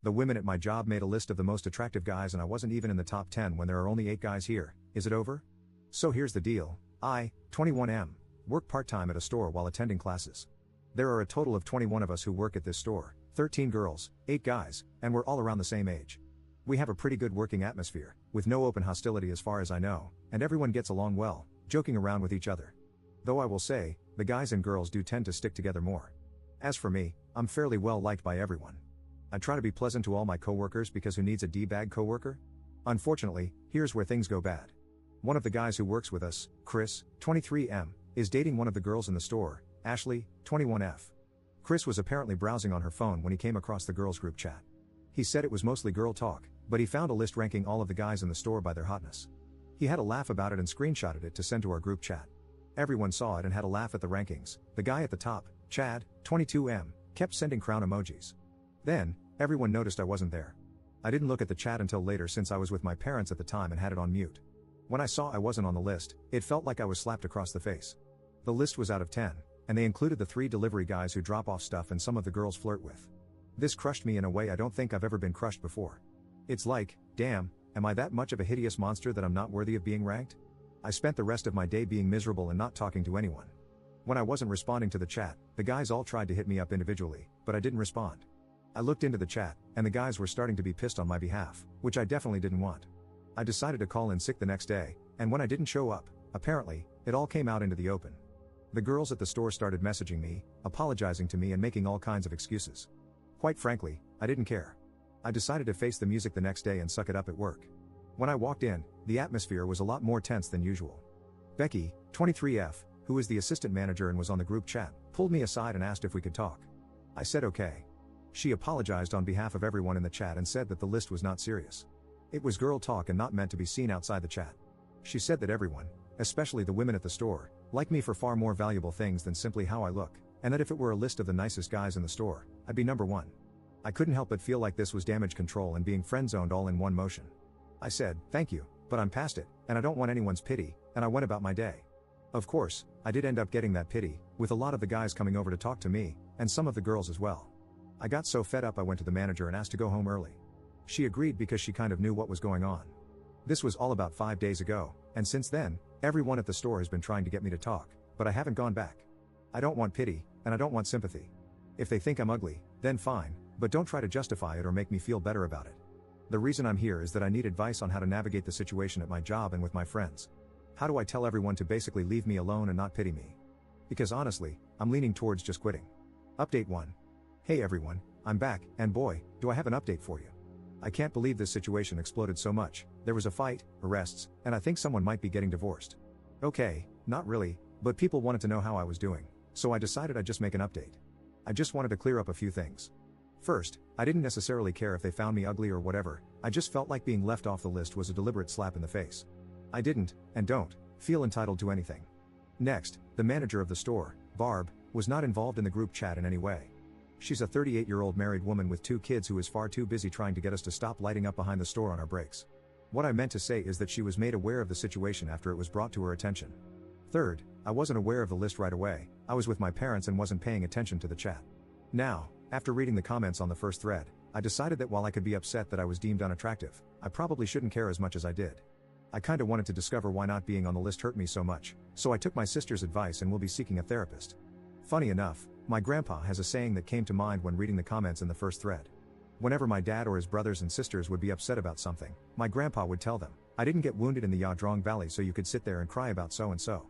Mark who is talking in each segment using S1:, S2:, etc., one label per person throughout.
S1: The women at my job made a list of the most attractive guys and I wasn't even in the top 10 when there are only 8 guys here. Is it over? So here's the deal. I, 21M, work part-time at a store while attending classes. There are a total of 21 of us who work at this store, 13 girls, 8 guys, and we're all around the same age. We have a pretty good working atmosphere, with no open hostility as far as I know, and everyone gets along well, joking around with each other. Though I will say, the guys and girls do tend to stick together more. As for me, I'm fairly well liked by everyone. I try to be pleasant to all my coworkers because who needs a D-bag coworker? Unfortunately, here's where things go bad. One of the guys who works with us, Chris, 23M, is dating one of the girls in the store, Ashley, 21F. Chris was apparently browsing on her phone when he came across the girls' group chat. He said it was mostly girl talk, but he found a list ranking all of the guys in the store by their hotness. He had a laugh about it and screenshotted it to send to our group chat. Everyone saw it and had a laugh at the rankings. The guy at the top, Chad, 22M, kept sending crown emojis. Then, everyone noticed I wasn't there. I didn't look at the chat until later since I was with my parents at the time and had it on mute. When I saw I wasn't on the list, it felt like I was slapped across the face. The list was out of 10, and they included the 3 delivery guys who drop off stuff and some of the girls flirt with. This crushed me in a way I don't think I've ever been crushed before. It's like, damn, am I that much of a hideous monster that I'm not worthy of being ranked? I spent the rest of my day being miserable and not talking to anyone. When I wasn't responding to the chat, the guys all tried to hit me up individually, but I didn't respond. I looked into the chat, and the guys were starting to be pissed on my behalf, which I definitely didn't want. I decided to call in sick the next day, and when I didn't show up, apparently, it all came out into the open. The girls at the store started messaging me, apologizing to me and making all kinds of excuses. Quite frankly, I didn't care. I decided to face the music the next day and suck it up at work. When I walked in, the atmosphere was a lot more tense than usual. Becky, 23F, who is the assistant manager and was on the group chat, pulled me aside and asked if we could talk. I said okay. She apologized on behalf of everyone in the chat and said that the list was not serious. It was girl talk and not meant to be seen outside the chat. She said that everyone, especially the women at the store, like me for far more valuable things than simply how I look, and that if it were a list of the nicest guys in the store, I'd be number 1. I couldn't help but feel like this was damage control and being friend-zoned all in one motion. I said, thank you, but I'm past it, and I don't want anyone's pity, and I went about my day. Of course, I did end up getting that pity, with a lot of the guys coming over to talk to me, and some of the girls as well. I got so fed up I went to the manager and asked to go home early. She agreed because she kind of knew what was going on. This was all about 5 days ago, and since then, everyone at the store has been trying to get me to talk, but I haven't gone back. I don't want pity, and I don't want sympathy. If they think I'm ugly, then fine, but don't try to justify it or make me feel better about it. The reason I'm here is that I need advice on how to navigate the situation at my job and with my friends. How do I tell everyone to basically leave me alone and not pity me? Because honestly, I'm leaning towards just quitting. Update 1. Hey everyone, I'm back, and boy, do I have an update for you. I can't believe this situation exploded so much. There was a fight, arrests, and I think someone might be getting divorced. Okay, not really, but people wanted to know how I was doing, so I decided I'd just make an update. I just wanted to clear up a few things. First, I didn't necessarily care if they found me ugly or whatever, I just felt like being left off the list was a deliberate slap in the face. I didn't, and don't, feel entitled to anything. Next, the manager of the store, Barb, was not involved in the group chat in any way. She's a 38-year-old married woman with 2 kids who is far too busy trying to get us to stop lighting up behind the store on our breaks. What I meant to say is that she was made aware of the situation after it was brought to her attention. Third, I wasn't aware of the list right away, I was with my parents and wasn't paying attention to the chat. Now, after reading the comments on the first thread, I decided that while I could be upset that I was deemed unattractive, I probably shouldn't care as much as I did. I kinda wanted to discover why not being on the list hurt me so much, so I took my sister's advice and will be seeking a therapist. Funny enough, my grandpa has a saying that came to mind when reading the comments in the first thread. Whenever my dad or his brothers and sisters would be upset about something, my grandpa would tell them, I didn't get wounded in the Yadrong Valley so you could sit there and cry about so-and-so.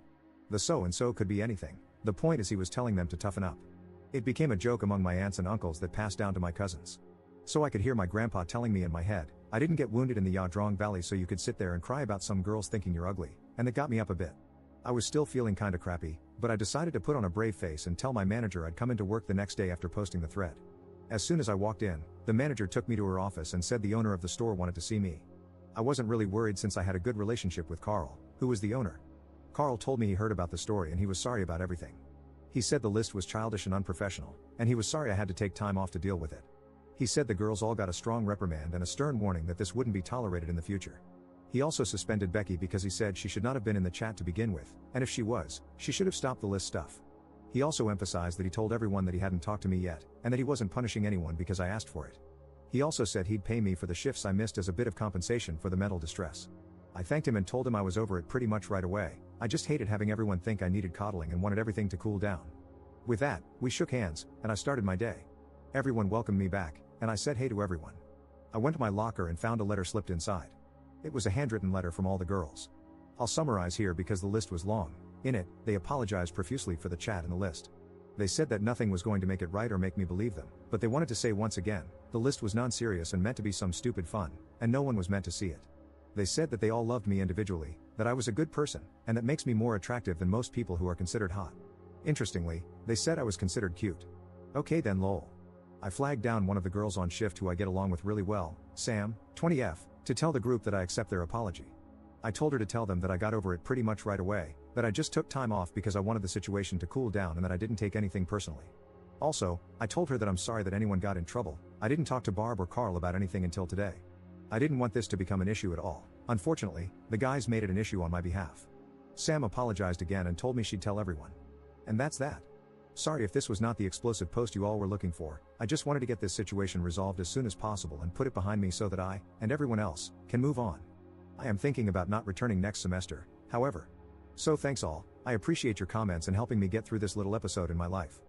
S1: The so-and-so could be anything, the point is he was telling them to toughen up. It became a joke among my aunts and uncles that passed down to my cousins. So I could hear my grandpa telling me in my head, I didn't get wounded in the Yadrong Valley so you could sit there and cry about some girls thinking you're ugly, and that got me up a bit. I was still feeling kinda crappy, but I decided to put on a brave face and tell my manager I'd come into work the next day after posting the thread. As soon as I walked in, the manager took me to her office and said the owner of the store wanted to see me. I wasn't really worried since I had a good relationship with Carl, who was the owner. Carl told me he heard about the story and he was sorry about everything. He said the list was childish and unprofessional, and he was sorry I had to take time off to deal with it. He said the girls all got a strong reprimand and a stern warning that this wouldn't be tolerated in the future. He also suspended Becky because he said she should not have been in the chat to begin with, and if she was, she should have stopped the list stuff. He also emphasized that he told everyone that he hadn't talked to me yet, and that he wasn't punishing anyone because I asked for it. He also said he'd pay me for the shifts I missed as a bit of compensation for the mental distress. I thanked him and told him I was over it pretty much right away. I just hated having everyone think I needed coddling and wanted everything to cool down. With that, we shook hands, and I started my day. Everyone welcomed me back, and I said hey to everyone. I went to my locker and found a letter slipped inside. It was a handwritten letter from all the girls. I'll summarize here because the list was long. In it, they apologized profusely for the chat in the list. They said that nothing was going to make it right or make me believe them, but they wanted to say once again, the list was non-serious and meant to be some stupid fun, and no one was meant to see it. They said that they all loved me individually, that I was a good person, and that makes me more attractive than most people who are considered hot. Interestingly, they said I was considered cute. Okay then lol. I flagged down one of the girls on shift who I get along with really well, Sam, 20F, to tell the group that I accept their apology. I told her to tell them that I got over it pretty much right away, that I just took time off because I wanted the situation to cool down and that I didn't take anything personally. Also, I told her that I'm sorry that anyone got in trouble. I didn't talk to Barb or Carl about anything until today. I didn't want this to become an issue at all. Unfortunately, the guys made it an issue on my behalf. Sam apologized again and told me she'd tell everyone. And that's that. Sorry if this was not the explosive post you all were looking for. I just wanted to get this situation resolved as soon as possible and put it behind me so that I, and everyone else, can move on. I am thinking about not returning next semester, however. So thanks all, I appreciate your comments and helping me get through this little episode in my life.